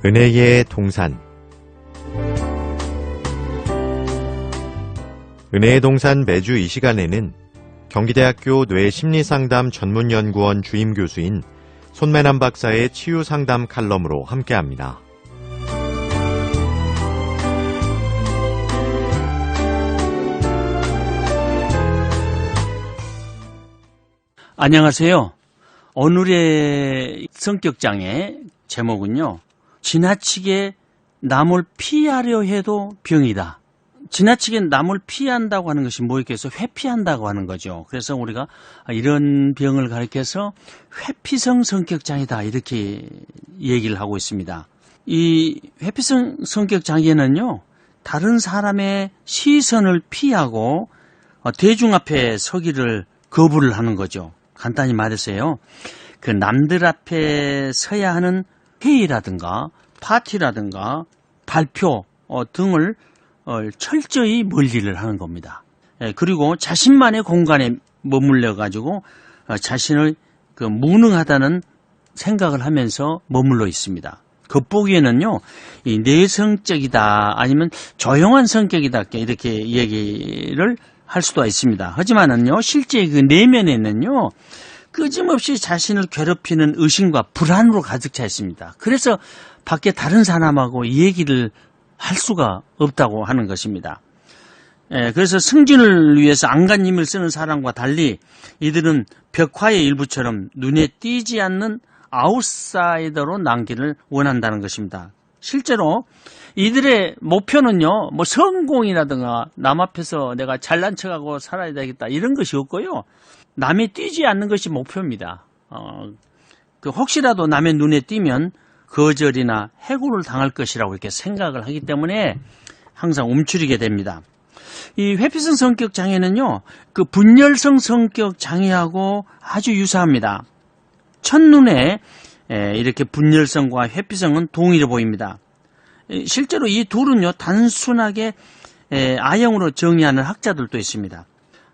은혜의 동산. 은혜의 동산 매주 이 시간에는 경기대학교 뇌심리상담 전문연구원 주임교수인 손매남 박사의 치유상담 칼럼으로 함께합니다. 안녕하세요. 오늘의 성격장애 제목은요, 지나치게 남을 피하려 해도 병이다. 지나치게 남을 피한다고 하는 것이 뭐겠어요? 회피한다고 하는 거죠. 그래서 우리가 이런 병을 가리켜서 회피성 성격장애다, 이렇게 얘기를 하고 있습니다. 이 회피성 성격장애는요, 다른 사람의 시선을 피하고 대중 앞에 서기를 거부를 하는 거죠. 간단히 말해서요, 그 남들 앞에 서야 하는 회의라든가 파티라든가 발표 등을 철저히 멀리를 하는 겁니다. 그리고 자신만의 공간에 머물러 가지고 자신을 무능하다는 생각을 하면서 머물러 있습니다. 겉보기에는요, 이 내성적이다 아니면 조용한 성격이다 이렇게 얘기를 할 수도 있습니다. 하지만은요, 실제 그 내면에는요, 끄짐없이 자신을 괴롭히는 의심과 불안으로 가득 차 있습니다. 그래서 밖에 다른 사람하고 얘기를 할 수가 없다고 하는 것입니다. 그래서 승진을 위해서 안간힘을 쓰는 사람과 달리 이들은 벽화의 일부처럼 눈에 띄지 않는 아웃사이더로 남기를 원한다는 것입니다. 실제로 이들의 목표는요, 뭐 성공이라든가 남 앞에서 내가 잘난 척하고 살아야 되겠다 이런 것이 없고요, 남이 띄지 않는 것이 목표입니다. 혹시라도 남의 눈에 띄면 거절이나 해고를 당할 것이라고 이렇게 생각을 하기 때문에 항상 움츠리게 됩니다. 이 회피성 성격 장애는요, 그 분열성 성격 장애하고 아주 유사합니다. 첫눈에 이렇게 분열성과 회피성은 동일해 보입니다. 실제로 이 둘은요, 단순하게 A형으로 정의하는 학자들도 있습니다.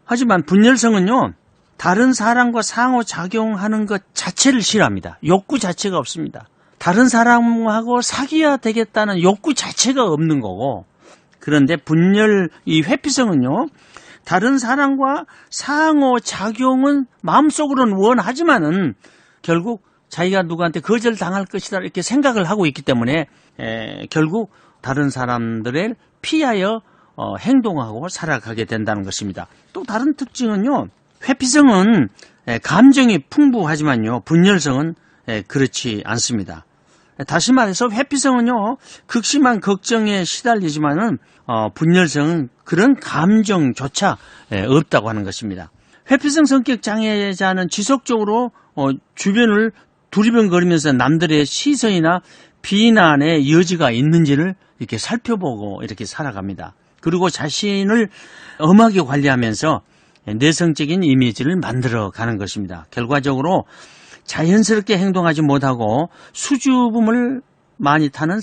하지만 분열성은요, 다른 사람과 상호작용하는 것 자체를 싫어합니다. 욕구 자체가 없습니다. 다른 사람하고 사귀어야 되겠다는 욕구 자체가 없는 거고, 그런데 이 회피성은요, 다른 사람과 상호작용은 마음속으로는 원하지만은 결국 자기가 누구한테 거절당할 것이다 이렇게 생각을 하고 있기 때문에 결국 다른 사람들을 피하여 행동하고 살아가게 된다는 것입니다. 또 다른 특징은요, 회피성은 감정이 풍부하지만요, 분열성은 그렇지 않습니다. 다시 말해서 회피성은요, 극심한 걱정에 시달리지만은 분열성은 그런 감정조차 없다고 하는 것입니다. 회피성 성격 장애자는 지속적으로 주변을 두리번거리면서 남들의 시선이나 비난의 여지가 있는지를 이렇게 살펴보고 이렇게 살아갑니다. 그리고 자신을 엄하게 관리하면서 내성적인 이미지를 만들어가는 것입니다. 결과적으로 자연스럽게 행동하지 못하고 수줍음을 많이 타는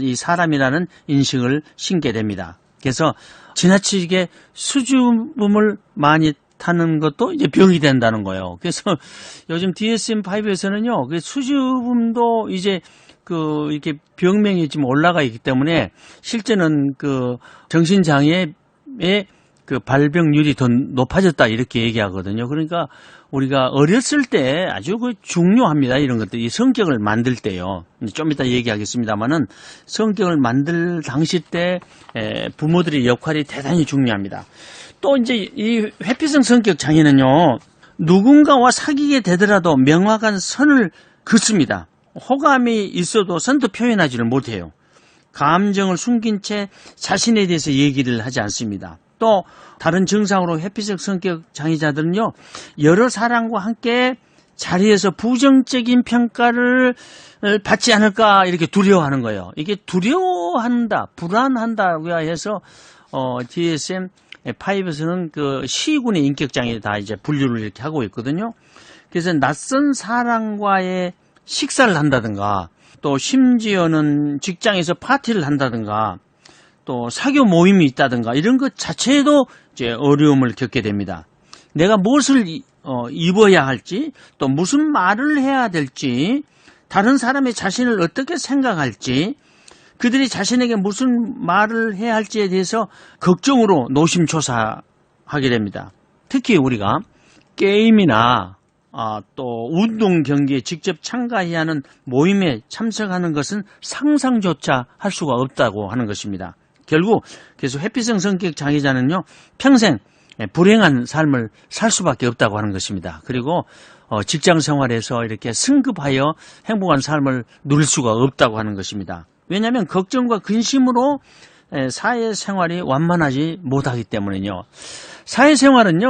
이 사람이라는 인식을 심게 됩니다. 그래서 지나치게 수줍음을 많이 타는 것도 이제 병이 된다는 거예요. 그래서 요즘 DSM-5에서는요, 그 수줍음도 이제 이렇게 병명이 지금 올라가 있기 때문에 실제는 정신장애의 발병률이 더 높아졌다 이렇게 얘기하거든요. 그러니까 우리가 어렸을 때 아주 중요합니다. 이런 것들, 이 성격을 만들 때요. 좀 이따 얘기하겠습니다만은 성격을 만들 당시 때 부모들의 역할이 대단히 중요합니다. 또 이제 이 회피성 성격 장애는요, 누군가와 사귀게 되더라도 명확한 선을 긋습니다. 호감이 있어도 선뜻 표현하지를 못해요. 감정을 숨긴 채 자신에 대해서 얘기를 하지 않습니다. 또 다른 증상으로 회피성 성격 장애자들은요, 여러 사람과 함께 자리에서 부정적인 평가를 받지 않을까 이렇게 두려워하는 거예요. 이게 두려워한다, 불안한다고 해서 DSM-5에서는 C군의 인격장애 다 이제 분류를 이렇게 하고 있거든요. 그래서 낯선 사람과의 식사를 한다든가, 또 심지어는 직장에서 파티를 한다든가, 또 사교 모임이 있다든가 이런 것 자체에도 이제 어려움을 겪게 됩니다. 내가 무엇을 입어야 할지, 또 무슨 말을 해야 될지 다른 사람의 자신을 어떻게 생각할지, 그들이 자신에게 무슨 말을 해야 할지에 대해서 걱정으로 노심초사하게 됩니다. 특히 우리가 게임이나 또 운동 경기에 직접 참가해야 하는 모임에 참석하는 것은 상상조차 할 수가 없다고 하는 것입니다. 결국 그래서 회피성 성격 장애자는요, 평생 불행한 삶을 살 수밖에 없다고 하는 것입니다. 그리고 직장 생활에서 이렇게 승급하여 행복한 삶을 누릴 수가 없다고 하는 것입니다. 왜냐하면 걱정과 근심으로 사회생활이 완만하지 못하기 때문에요. 사회생활은요,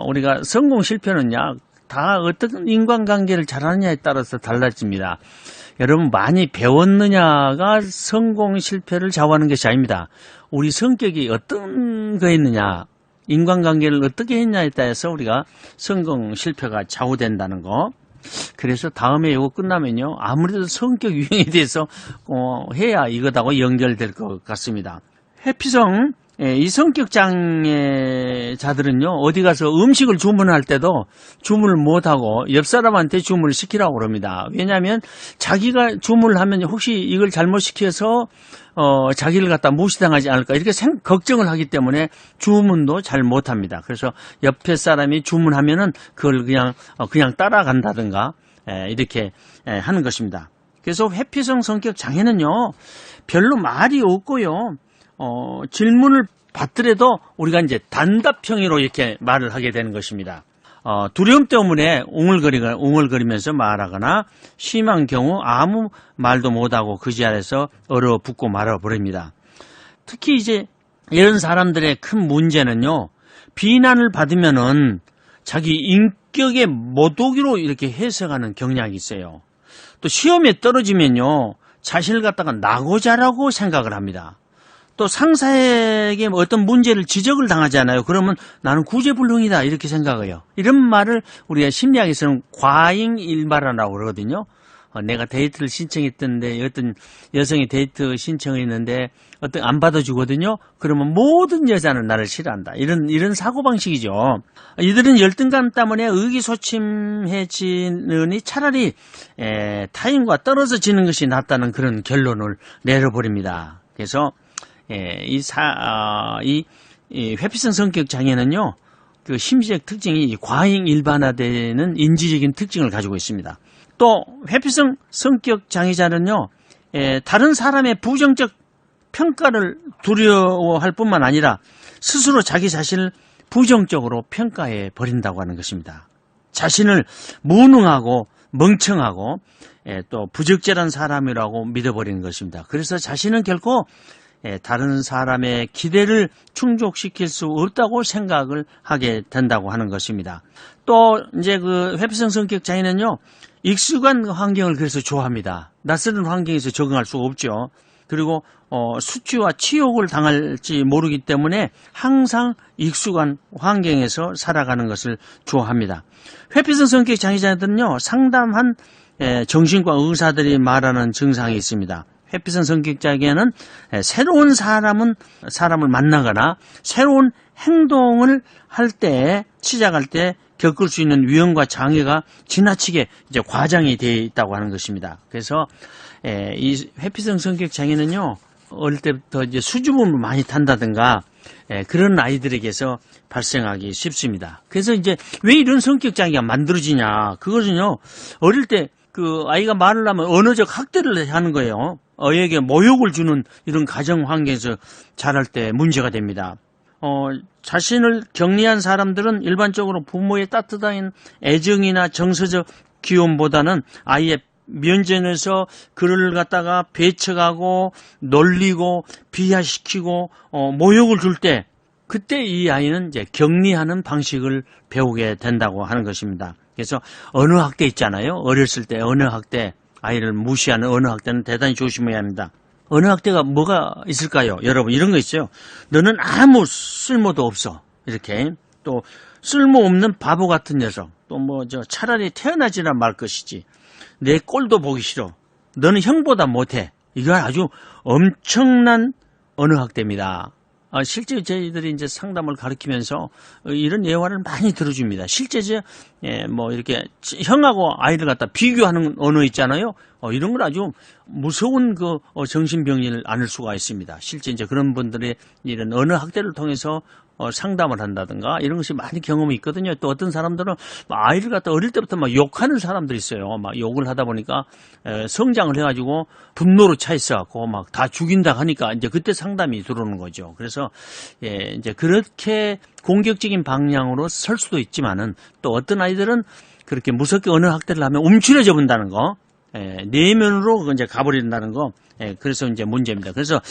우리가 성공 실패는요, 다 어떤 인간관계를 잘하느냐에 따라서 달라집니다. 여러분, 많이 배웠느냐가 성공 실패를 좌우하는 것이 아닙니다. 우리 성격이 어떤 거였느냐, 인간관계를 어떻게 했냐에 따라서 우리가 성공 실패가 좌우된다는 거. 그래서 다음에 이거 끝나면요, 아무래도 성격 유형에 대해서 해야 이것하고 연결될 것 같습니다. 회피성 이 성격 장애자들은요, 어디 가서 음식을 주문할 때도 주문을 못하고 옆 사람한테 주문을 시키라고 그럽니다. 왜냐하면 자기가 주문을 하면 혹시 이걸 잘못 시켜서 자기를 갖다 무시당하지 않을까 이렇게 걱정을 하기 때문에 주문도 잘 못합니다. 그래서 옆에 사람이 주문하면은 그걸 그냥 따라간다든가 이렇게 하는 것입니다. 그래서 회피성 성격 장애는요, 별로 말이 없고요. 질문을 받더라도 우리가 이제 단답형으로 이렇게 말을 하게 되는 것입니다. 두려움 때문에 웅얼거리면서 말하거나 심한 경우 아무 말도 못하고 그 자리에서 얼어붙고 말아버립니다. 특히 이제 이런 사람들의 큰 문제는요, 비난을 받으면은 자기 인격의 모독으로 이렇게 해석하는 경향이 있어요. 또 시험에 떨어지면요, 자신을 갖다가 나고자라고 생각을 합니다. 또 상사에게 어떤 문제를 지적을 당하잖아요. 그러면 나는 구제불능이다 이렇게 생각해요. 이런 말을 우리가 심리학에서는 과잉일발화라고 그러거든요. 내가 데이트를 신청했던데 어떤 여성이 데이트 신청했는데 안 받아주거든요. 그러면 모든 여자는 나를 싫어한다. 이런 사고방식이죠. 이들은 열등감 때문에 의기소침해지느니 차라리 타인과 떨어져지는 것이 낫다는 그런 결론을 내려버립니다. 그래서 이 회피성 성격 장애는요, 그 심리적 특징이 과잉 일반화되는 인지적인 특징을 가지고 있습니다. 또 회피성 성격 장애자는요, 다른 사람의 부정적 평가를 두려워할 뿐만 아니라 스스로 자기 자신을 부정적으로 평가해 버린다고 하는 것입니다. 자신을 무능하고 멍청하고 또 부적절한 사람이라고 믿어버리는 것입니다. 그래서 자신은 결코 다른 사람의 기대를 충족시킬 수 없다고 생각을 하게 된다고 하는 것입니다. 또 이제 그 회피성 성격 장애는요, 익숙한 환경을 그래서 좋아합니다. 낯선 환경에서 적응할 수 없죠. 그리고 수치와 치욕을 당할지 모르기 때문에 항상 익숙한 환경에서 살아가는 것을 좋아합니다. 회피성 성격 장애자들은요, 상담한 정신과 의사들이 말하는 증상이 있습니다. 회피성 성격자에게는 새로운 사람을 만나거나 새로운 행동을 시작할 때 겪을 수 있는 위험과 장애가 지나치게 이제 과장이 되어 있다고 하는 것입니다. 그래서 이 회피성 성격 장애는요, 어릴 때부터 이제 수줍음을 많이 탄다든가 그런 아이들에게서 발생하기 쉽습니다. 그래서 이제 왜 이런 성격 장애가 만들어지냐? 그것은요, 어릴 때 그 아이가 말을 하면 언어적 학대를 하는 거예요. 어에게 모욕을 주는 이런 가정 환경에서 자랄 때 문제가 됩니다. 자신을 격리한 사람들은 일반적으로 부모의 따뜻한 애정이나 정서적 귀여움보다는 아이의 면전에서 그를 갖다가 배척하고 놀리고 비하시키고 모욕을 줄 때, 그때 이 아이는 이제 격리하는 방식을 배우게 된다고 하는 것입니다. 그래서 언어학대 있잖아요. 어렸을 때 언어학대, 아이를 무시하는 언어학대는 대단히 조심해야 합니다. 언어학대가 뭐가 있을까요? 여러분, 이런 거 있어요. 너는 아무 쓸모도 없어. 이렇게. 또 쓸모없는 바보 같은 녀석. 또 차라리 태어나지나 말 것이지. 내 꼴도 보기 싫어. 너는 형보다 못해. 이거 아주 엄청난 언어학대입니다. 실제 저희들이 이제 상담을 가르치면서 이런 예화를 많이 들어줍니다. 실제 뭐 이렇게 형하고 아이를 갖다 비교하는 언어 있잖아요. 이런 걸 아주 무서운 정신병리를 안을 수가 있습니다. 실제 이제 그런 분들의 이런 언어 학대를 통해서 상담을 한다든가 이런 것이 많이 경험이 있거든요. 또 어떤 사람들은 아이를 갖다 어릴 때부터 막 욕하는 사람들이 있어요. 막 욕을 하다 보니까 성장을 해가지고 분노로 차 있어갖고 막 다 죽인다 하니까 이제 그때 상담이 들어오는 거죠. 그래서 이제 그렇게 공격적인 방향으로 설 수도 있지만은 또 어떤 아이들은 그렇게 무섭게 언어 학대를 하면 움츠려져 본다는 거. 내면으로 이제 가버린다는 거. 그래서 이제 문제입니다. 그래서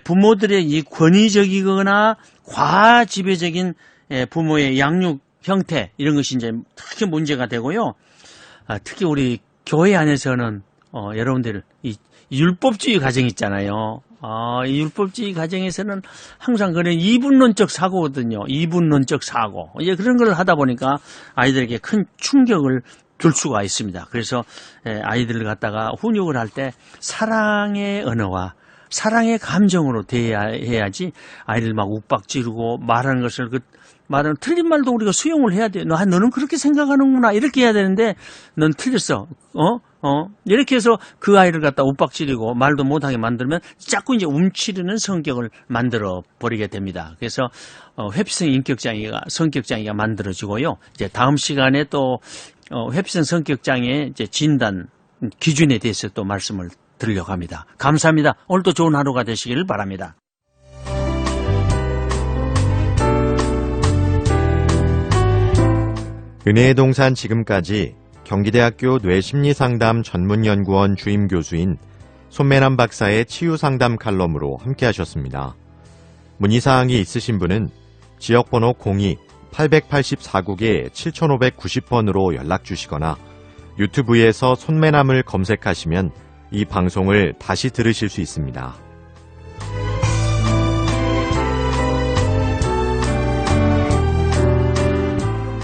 부모들의 이 권위적이거나 과지배적인 부모의 양육 형태 이런 것이 이제 특히 문제가 되고요. 특히 우리 교회 안에서는 여러분들 이 율법주의 가정 있잖아요. 이 율법주의 가정에서는 항상 그런 이분론적 사고거든요. 이분론적 사고. 이제 그런 걸 하다 보니까 아이들에게 큰 충격을 줄 수가 있습니다. 그래서 아이들을 갖다가 훈육을 할 때 사랑의 언어와 사랑의 감정으로 대해야지 아이를 막 욱박지르고 말하는 것을 말은 틀린 말도 우리가 수용을 해야 돼요. 너는 그렇게 생각하는구나 이렇게 해야 되는데 넌 틀렸어. 이렇게 해서 그 아이를 갖다 욱박지르고 말도 못하게 만들면 자꾸 이제 움츠리는 성격을 만들어 버리게 됩니다. 그래서 회피성 인격장애가 성격장애가 만들어지고요. 이제 다음 시간에 또 회피성 성격장애 이제 진단 기준에 대해서 또 말씀을 드리려고 합니다. 감사합니다. 오늘도 좋은 하루가 되시길 바랍니다. 은혜의 동산 지금까지 경기대학교 뇌심리상담 전문연구원 주임교수인 손매남 박사의 치유상담 칼럼으로 함께하셨습니다. 문의사항이 있으신 분은 지역번호 02-884국에 7590번으로 연락주시거나 유튜브에서 손매남을 검색하시면 이 방송을 다시 들으실 수 있습니다.